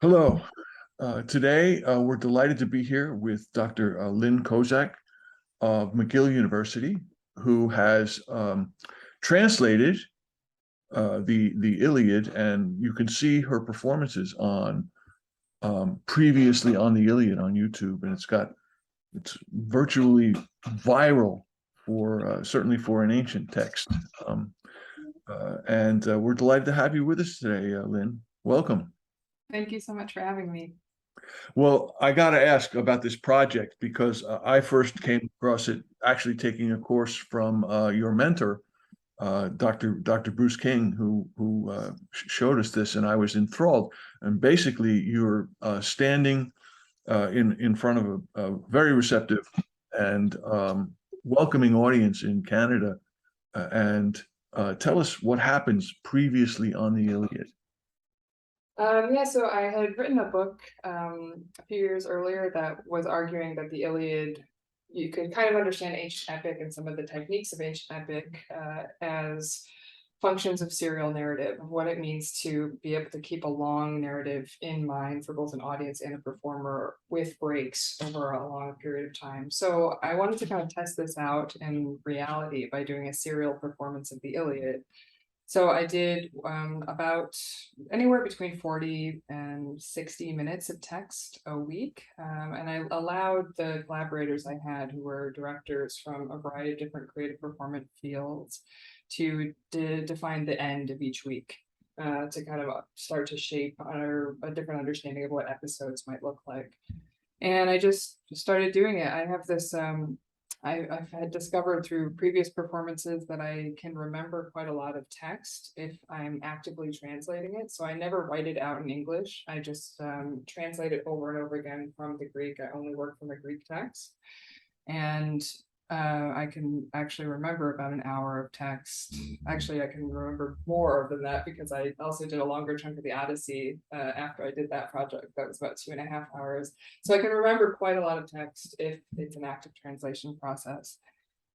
Hello. Today, we're delighted to be here with Dr. Lynn Kozak of McGill University, who has translated the Iliad, and you can see her performances on previously on the Iliad on YouTube, and it's virtually viral for certainly for an ancient text. Um, and We're delighted to have you with us today, Lynn. Welcome. Thank you so much for having me. Well, I got to ask about this project because I first came across it actually taking a course from your mentor, Dr. Bruce King, who showed us this, and I was enthralled. And basically, you're standing in front of a very receptive and welcoming audience in Canada, and tell us what happens previously on the Iliad. Yeah, so I had written a book a few years earlier that was arguing that the Iliad, you could kind of understand ancient epic and some of the techniques of ancient epic as functions of serial narrative, of what it means to be able to keep a long narrative in mind for both an audience and a performer with breaks over a long period of time. So I wanted to kind of test this out in reality by doing a serial performance of the Iliad. So I did about anywhere between 40 and 60 minutes of text a week. And I allowed the collaborators I had, who were directors from a variety of different creative performance fields, to define the end of each week, to kind of start to shape a different understanding of what episodes might look like. And I just started doing it. I have this I've had discovered through previous performances that I can remember quite a lot of text if I'm actively translating it. So I never write it out in English. I just translate it over and over again from the Greek. I only work from the Greek text. And I can actually remember about an hour of text. Actually, I can remember more than that because I also did a longer chunk of the Odyssey after I did that project. That was about 2.5 hours. So I can remember quite a lot of text if it's an active translation process.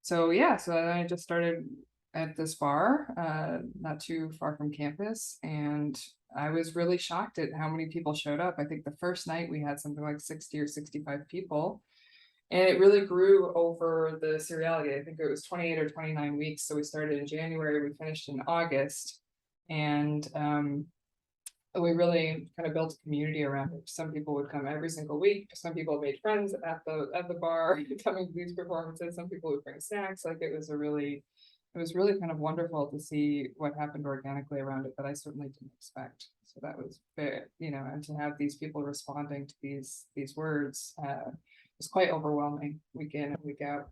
So yeah, so I just started at this bar, not too far from campus, and I was really shocked at how many people showed up. I think the first night we had something like 60 or 65 people. And it really grew over the seriality. I think it was 28 or 29 weeks. So we started in January, we finished in August. And we really kind of built a community around it. Some people would come every single week. Some people made friends at the bar coming to these performances. Some people would bring snacks. Like it was really kind of wonderful to see what happened organically around it that I certainly didn't expect. So that was very, and to have these people responding to these words was quite overwhelming week in and week out.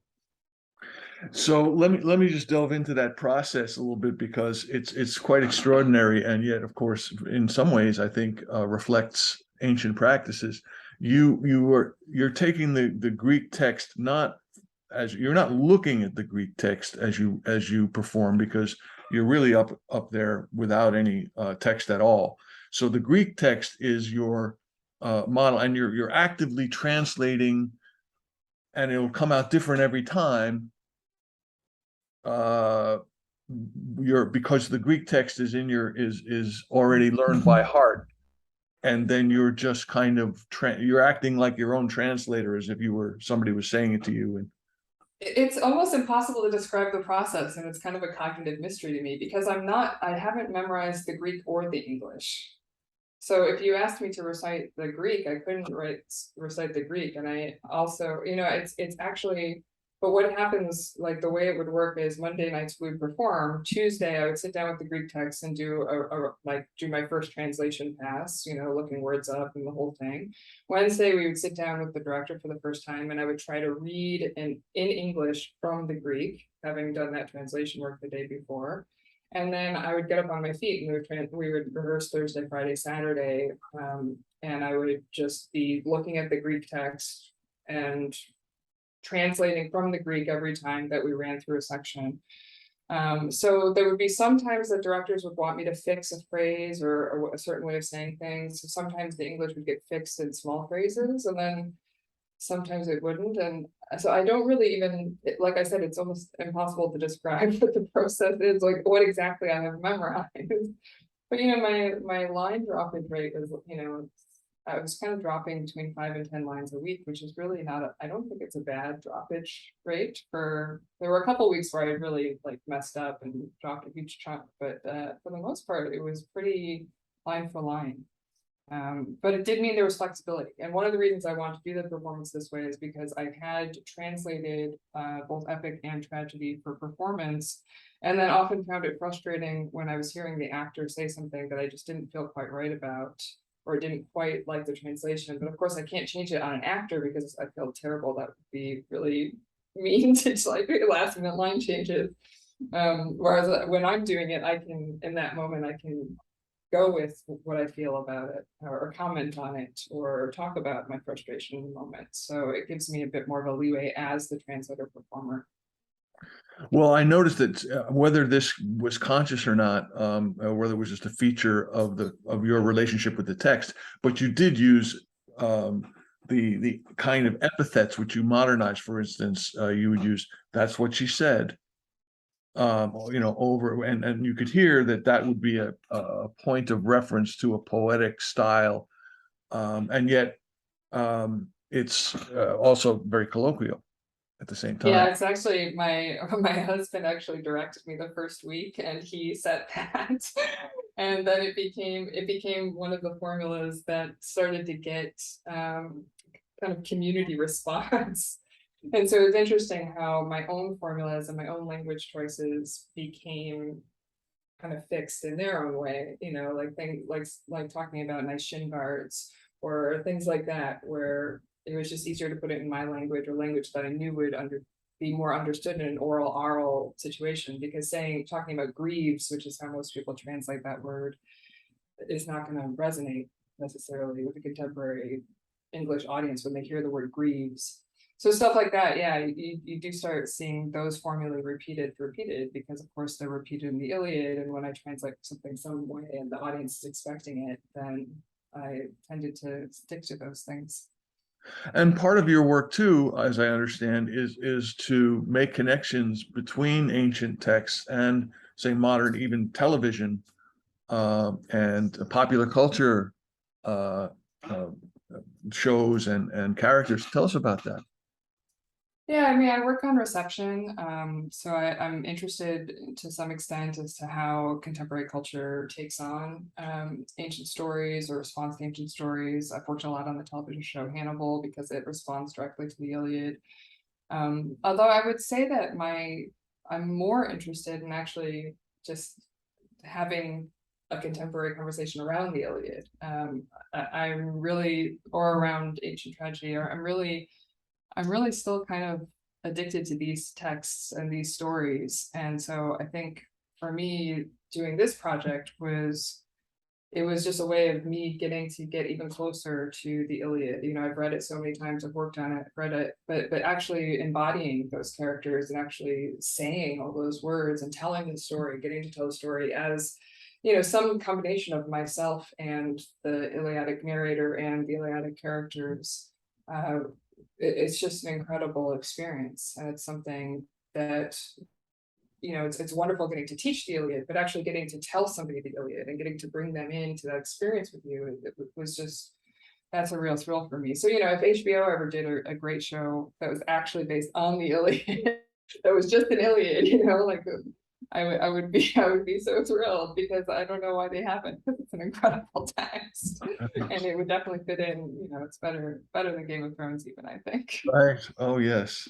So let me just delve into that process a little bit because it's quite extraordinary, and yet, of course, in some ways, I think reflects ancient practices. You're taking the Greek text, not as you're not looking at the Greek text as you perform, because you're really up there without any text at all. So the Greek text is your model, and you're actively translating, and it'll come out different every time. uh because the Greek text is in your is already learned by heart, and then you're just kind of you're acting like your own translator, as if you were somebody was saying it to you. And It's almost impossible to describe the process, and it's kind of a cognitive mystery to me because I haven't memorized the Greek or the English. So if you asked me to recite the Greek, I couldn't recite the Greek. And I also, it's actually, but what happens, like the way it would work is Monday nights we would perform. Tuesday I would sit down with the Greek text and do my first translation pass, looking words up and the whole thing. Wednesday we would sit down with the director for the first time, and I would try to read in English from the Greek, having done that translation work the day before. And then I would get up on my feet and we would rehearse Thursday, Friday, Saturday. And I would just be looking at the Greek text and translating from the Greek every time that we ran through a section. So there would be sometimes that directors would want me to fix a phrase or a certain way of saying things. So sometimes the English would get fixed in small phrases, and then sometimes it wouldn't. And so I don't really even, like I said, it's almost impossible to describe what the process is, like what exactly I have memorized. But my line droppage rate is, I was kind of dropping between 5 and 10 lines a week, which is really not, I don't think it's a bad droppage rate there were a couple weeks where I really like messed up and dropped a huge chunk, but for the most part, it was pretty line for line. But it did mean there was flexibility. And one of the reasons I wanted to do the performance this way is because I had translated both epic and tragedy for performance, and then often found it frustrating when I was hearing the actor say something that I just didn't feel quite right about, or didn't quite like the translation. But of course, I can't change it on an actor because I feel terrible. That would be really mean to like last minute line changes. Whereas when I'm doing it, I can, in that moment, I can go with what I feel about it, or comment on it, or talk about my frustration in the moment. So it gives me a bit more of a leeway as the translator performer. Well, I noticed that whether this was conscious or not, or whether it was just a feature of your relationship with the text, but you did use the kind of epithets which you modernized. For instance, you would use "that's what she said," over, and you could hear that would be a point of reference to a poetic style, and yet it's also very colloquial at the same Yeah, time. it's actually my husband actually directed me the first week, and he said that, and then it became one of the formulas that started to get kind of community response. And so it's interesting how my own formulas and my own language choices became kind of fixed in their own way, like things like talking about nice shin guards or things like that, where it was just easier to put it in my language, or language that I knew would be more understood in an oral situation, because talking about grieves, which is how most people translate that word, is not going to resonate necessarily with a contemporary English audience when they hear the word grieves. So stuff like that, yeah, you do start seeing those formulae repeated, because of course they're repeated in the Iliad, and when I translate something some way and the audience is expecting it, then I tended to stick to those things. And part of your work too, as I understand, is to make connections between ancient texts and, say, modern, even television, and popular culture uh, uh, shows and characters. Tell us about that. Yeah, I mean, I work on reception, so I'm interested to some extent as to how contemporary culture takes on ancient stories, or responds to ancient stories. I've worked a lot on the television show Hannibal because it responds directly to the Iliad. Although I would say that I'm more interested in actually just having a contemporary conversation around the Iliad. I'm really, or around ancient tragedy, or I'm really still kind of addicted to these texts and these stories. And so I think for me, doing this project was just a way of me getting to get even closer to the Iliad. I've read it so many times, I've worked on it, read it, but actually embodying those characters and actually saying all those words and telling the story, getting to tell the story as, some combination of myself and the Iliadic narrator and the Iliadic characters. It's just an incredible experience, and it's something that, it's wonderful getting to teach the Iliad, but actually getting to tell somebody the Iliad and getting to bring them into that experience with you, it was just, that's a real thrill for me. So, if HBO ever did a great show that was actually based on the Iliad, that was just an Iliad, like I would be so thrilled, because I don't know why they haven't, because it's an incredible text, and it would definitely fit in. It's better than Game of Thrones even, I think. Right. Oh, yes.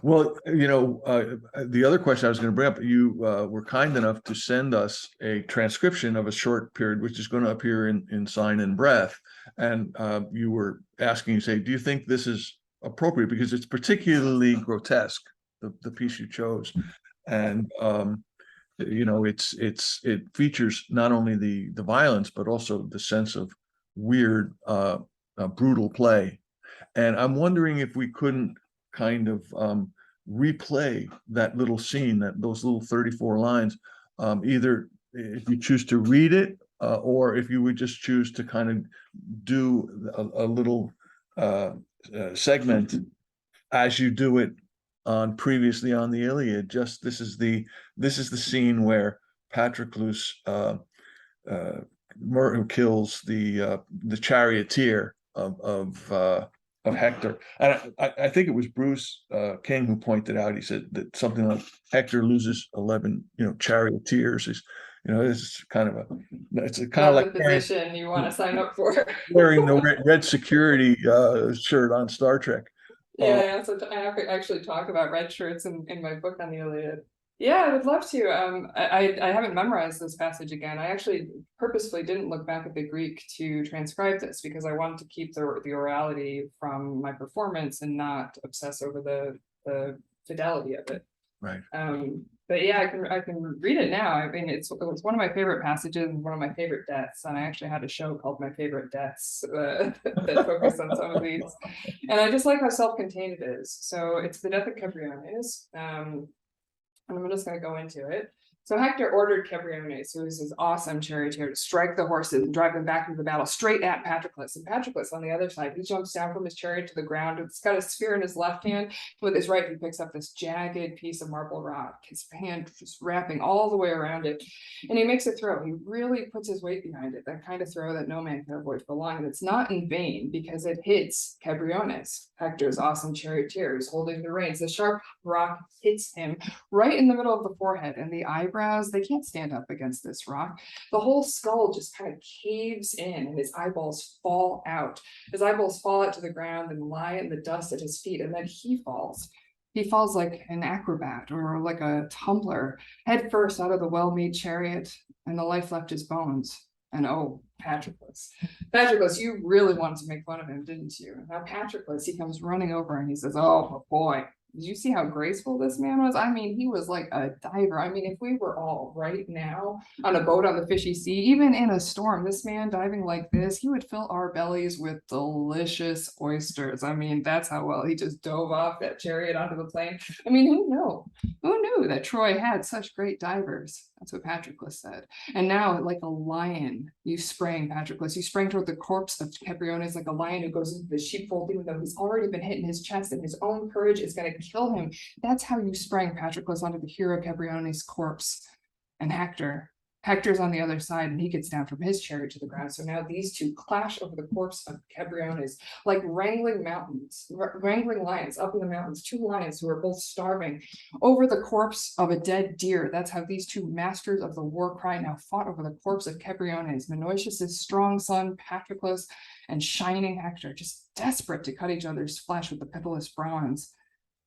Well, the other question I was going to bring up, you were kind enough to send us a transcription of a short period, which is going to appear in Sign and Breath. And you were asking, you say, do you think this is appropriate? Because it's particularly grotesque, the piece you chose. And it features not only the violence, but also the sense of weird, brutal play. And I'm wondering if we couldn't kind of replay that little scene, those little 34 lines, either if you choose to read it, or if you would just choose to kind of do a little segment as you do it previously on the Iliad. This is the scene where Patroclus who kills the charioteer of Hector. And I think it was Bruce King who pointed out. He said that something like Hector loses 11, charioteers. It's kind of it's kind of Not like the position you want to sign up for. wearing the red security shirt on Star Trek. Yeah, so I have to actually talk about red shirts in my book on the Iliad. Yeah, I would love to. I haven't memorized this passage again. I actually purposefully didn't look back at the Greek to transcribe this because I wanted to keep the orality from my performance and not obsess over the fidelity of it. Right. But yeah, I can read it now. I mean, it was one of my favorite passages, one of my favorite deaths, and I actually had a show called My Favorite Deaths that focused on some of these. And I just like how self-contained it is. So it's the death of Cebriones. And I'm just going to go into it. So Hector ordered Cebriones, who is his awesome charioteer, to strike the horses and drive them back into the battle straight at Patroclus. And Patroclus on the other side, he jumps down from his chariot to the ground. It's got a spear in his left hand. With his right, he picks up this jagged piece of marble rock, his hand just wrapping all the way around it. And he makes a throw. He really puts his weight behind it, that kind of throw that no man can avoid for long. And it's not in vain because it hits Cebriones, Hector's awesome charioteer, who's holding the reins. The sharp rock hits him right in the middle of the forehead, and the eyebrows, they can't stand up against this rock. The whole skull just kind of caves in and his eyeballs fall out. His eyeballs fall out to the ground and lie in the dust at his feet, and then he falls. He falls like an acrobat or like a tumbler, head first out of the well-made chariot, and the life left his bones. And oh, Patroclus. Patroclus, you really wanted to make fun of him, didn't you? Now Patroclus, he comes running over and he says, "Oh boy, did you see how graceful this man was? I mean, he was like a diver. I mean, if we were all right now on a boat on the fishy sea, even in a storm, this man diving like this, he would fill our bellies with delicious oysters. I mean, that's how well he just dove off that chariot onto the plain. I mean, who knew? Who knew that Troy had such great divers?" That's what Patroclus said. And now, like a lion, you sprang, Patroclus. You sprang toward the corpse of Cebriones like a lion who goes into the sheepfold, even though he's already been hit in his chest and his own courage is going to kill him. That's how you sprang, Patroclus, onto the hero Cebriones' corpse. And Hector's on the other side, and he gets down from his chariot to the ground. So now these two clash over the corpse of Cebriones, like wrangling lions up in the mountains, two lions who are both starving over the corpse of a dead deer. That's how these two masters of the war cry now fought over the corpse of Cebriones, Menoetius' strong son, Patroclus, and shining Hector, just desperate to cut each other's flesh with the pitiless bronze.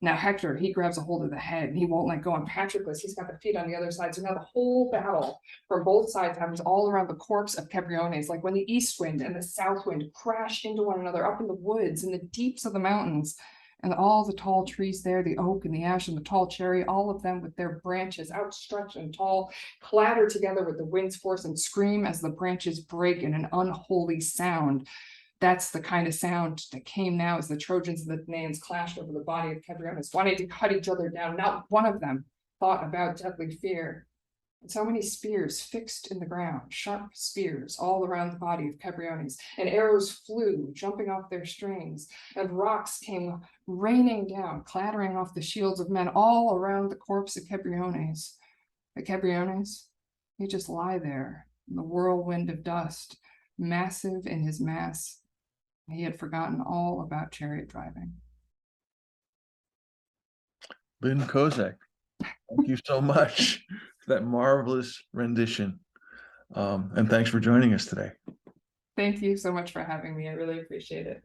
Now Hector, he grabs a hold of the head and he won't let go. And Patroclus, he's got the feet on the other side. So now the whole battle from both sides happens all around the corpse of Cebriones, like when the east wind and the south wind crash into one another up in the woods, in the deeps of the mountains. And all the tall trees there, the oak and the ash and the tall cherry, all of them with their branches outstretched and tall, clatter together with the wind's force and scream as the branches break in an unholy sound. That's the kind of sound that came now as the Trojans and the Danaans clashed over the body of Cebriones, wanting to cut each other down. Not one of them thought about deadly fear. And so many spears fixed in the ground, sharp spears all around the body of Cebriones, and arrows flew, jumping off their strings, and rocks came raining down, clattering off the shields of men all around the corpse of Cebriones. But Cebriones, he just lie there in the whirlwind of dust, massive in his mass. He had forgotten all about chariot driving. Lynn Kozak, thank you so much for that marvelous rendition. And thanks for joining us today. Thank you so much for having me. I really appreciate it.